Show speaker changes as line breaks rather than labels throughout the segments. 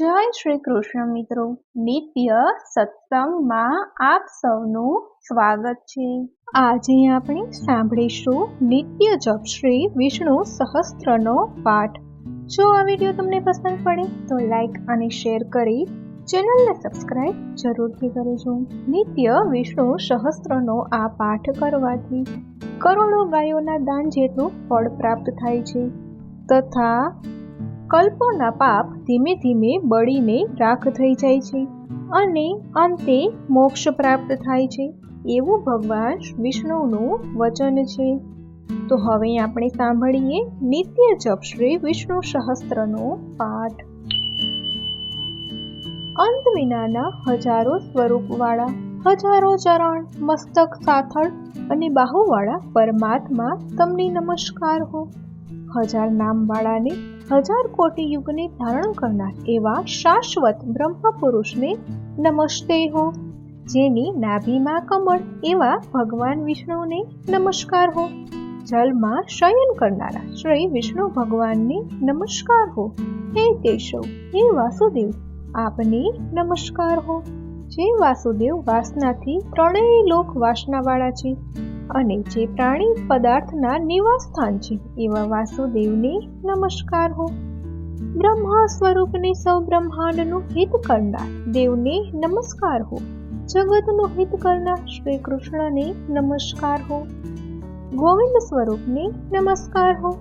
જય શ્રી કૃષ્ણ મિત્રો, નિત્ય સત્સંગમાં આપ સૌનું સ્વાગત છે। આજે આપણે સાંભળીશું નિત્ય જપ શ્રી વિષ્ણુ સહસ્ત્રનો પાઠ। જો આ વિડીયો તમને પસંદ પડે તો લાઈક અને શેર કરી ચેનલને સબસ્ક્રાઇબ જરૂરથી કરજો। નિત્ય વિષ્ણુ સહસ્ત્રનો આ પાઠ કરવાથી કરોડો ગાયોના દાન જેટલું ફળ પ્રાપ્ત થાય છે તથા કલ્પોના પાપ ધીમે ધીમે બળીને રાખ થઈ જાય છે અને અંતે મોક્ષ પ્રાપ્ત થાય છે એવું ભગવાન વિષ્ણુનું વચન છે। તો હવે આપણે સાંભળીએ નિત્ય જપ શ્રી વિષ્ણુ સહસ્ત્રનો પાઠ। અંત વિનાના હજારો સ્વરૂપવાળા, હજારો ચરણ, મસ્તક સાથળ અને બાહુવાળા પરમાત્મા તમને નમસ્કાર હો। હજાર નામવાળાને, હજાર કોટી યુગને ધારણ કરનાર એવા શાશ્વત બ્રહ્મ પુરુષને નમસ્તે હો। જેની નાભીમાં કમળ એવા ભગવાન વિષ્ણુને નમસ્કાર હો। જલમાં શયન કરનારા શ્રી વિષ્ણુ ભગવાનને નમસ્કાર હો। હે કેશવ, હે વાસુદેવ, આપને નમસ્કાર હો। જે વાસુદેવ વાસનાથી ત્રણેય લોક વાસનાવાળા છે અને જે પ્રાણી પદાર્થના નિવાસ સ્થાન છે એવા વાસુદેવને નમસ્કાર હો। બ્રહ્મ સ્વરૂપને સૌ બ્રહ્માંડનું હિત કરનાર દેવને નમસ્કાર હો। જગતનું હિત કરનાર શ્રી કૃષ્ણને નમસ્કાર હો। ગોવિંદ સ્વરૂપને નમસ્કાર હો।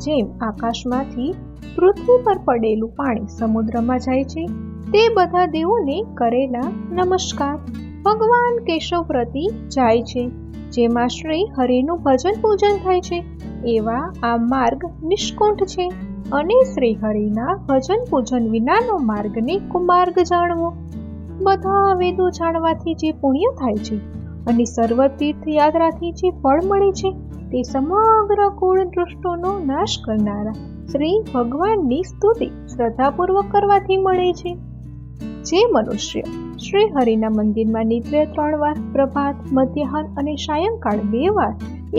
જેમ આકાશમાંથી પૃથ્વી પર પડેલું પાણી સમુદ્રમાં જાય છે તે બધા દેવોને કરેલા નમસ્કાર ભગવાન કેશવ પ્રતિ જાય છે, જેમાં શ્રી હરિનું ભજન પૂજન થાય છે એવા આ માર્ગ નિષ્કુંઠ છે અને શ્રી હરિના ભજન પૂજન વિનાનો માર્ગને કુમાર્ગ જાણવો। બધા વેદો જાણવાથી જે પુણ્ય થાય છે અને સર્વ તીર્થ યાત્રાથી જે ફળ મળે છે તે સમગ્ર કુળ દૃષ્ટોનો નાશ કરનારા શ્રી ભગવાનની સ્તુતિ શ્રદ્ધાપૂર્વક કરવાથી મળે છે। જે મનુષ્ય શ્રી હરિના મંદિરમાં નિત્ય 3 વાર, પ્રભાત, મધ્યાહન અને સાયંકાળ 2 વાર,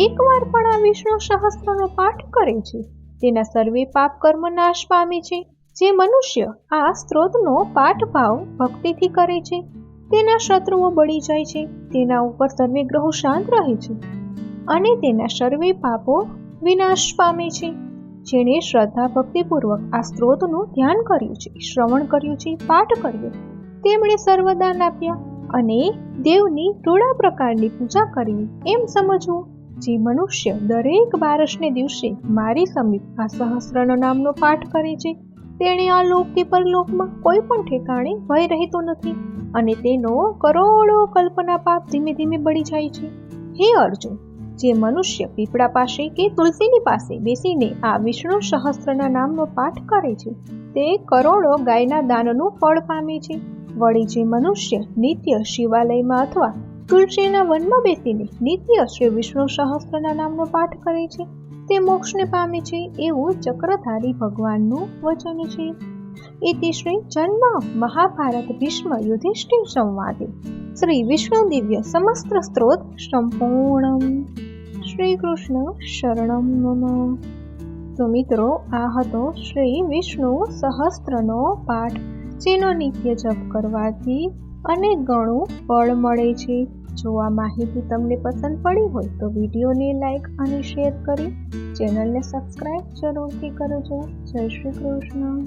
1 વાર પણ આ વિષ્ણુ સહસ્ત્રનો પાઠ કરે છે તેના સર્વે પાપ કર્મ નાશ પામે છે। જે મનુષ્ય આ સ્ત્રોતનો પાઠ ભાવ ભક્તિથી કરે છે તેના શત્રુઓ બળી જાય છે, તેના ઉપર સર્વે ગ્રહો શાંત રહે છે અને તેના સર્વે પાપો વિનાશ પામે છે। જેણે શ્રદ્ધા ભક્તિપૂર્વક આ સ્ત્રોતનું ધ્યાન કર્યું છે, શ્રવણ કર્યું છે, પાઠ કર્યો, તેમણે સર્વદાન આપ્યા અને દેવની રૂડા પ્રકારની પૂજા કરી એમ સમજવું। જે મનુષ્ય દરેક બારસને દિવસે મારી સમીપ આ સહસ્રનો નામનો પાઠ કરે છે તેણે આ લોક કે પરલોકમાં કોઈ પણ ઠેકાણે ભય રહેતો નથી અને તેનો કરોડો કલ્પના પાપ ધીમે ધીમે બળી જાય છે। હે અર્જુન, જે મનુષ્ય પીપળા પાસે કે તુલસીની પાસે બેસીને આ વિષ્ણુ સહસ્ત્રના નામનો પાઠ કરે છે તે કરોડો ગાયના દાનનું ફળ પામે છે। વળી જે મનુષ્ય નિત્ય શિવાલયમાં અથવા તુલસીના વનમાં બેસીને નિત્ય શ્રી વિષ્ણુ સહસ્ત્રના નામનો પાઠ કરે છે તે મોક્ષને પામે છે એવું ચક્રધારી ભગવાનનું વચન છે। ઇતિ શ્રી જન્મ મહાભારત ભીષ્મ યુધિષ્ઠિર સંવાદે શ્રી વિષ્ણુ દિવ્ય સમસ્ત સ્ત્રોત સંપૂર્ણમ। શ્રી કૃષ્ણ શરણમ નમઃ। તો મિત્રો, આ હતો શ્રી વિષ્ણુ સહસ્ત્રનો પાઠ, જેનો નિત્ય જપ કરવાથી અનેક ગણું ફળ મળે છે। જો આ માહિતી તમને પસંદ પડી હોય તો વિડીયોને લાઈક અને શેર કરી ચેનલને સબસ્ક્રાઇબ જરૂરથી કરજો। જય શ્રી કૃષ્ણ।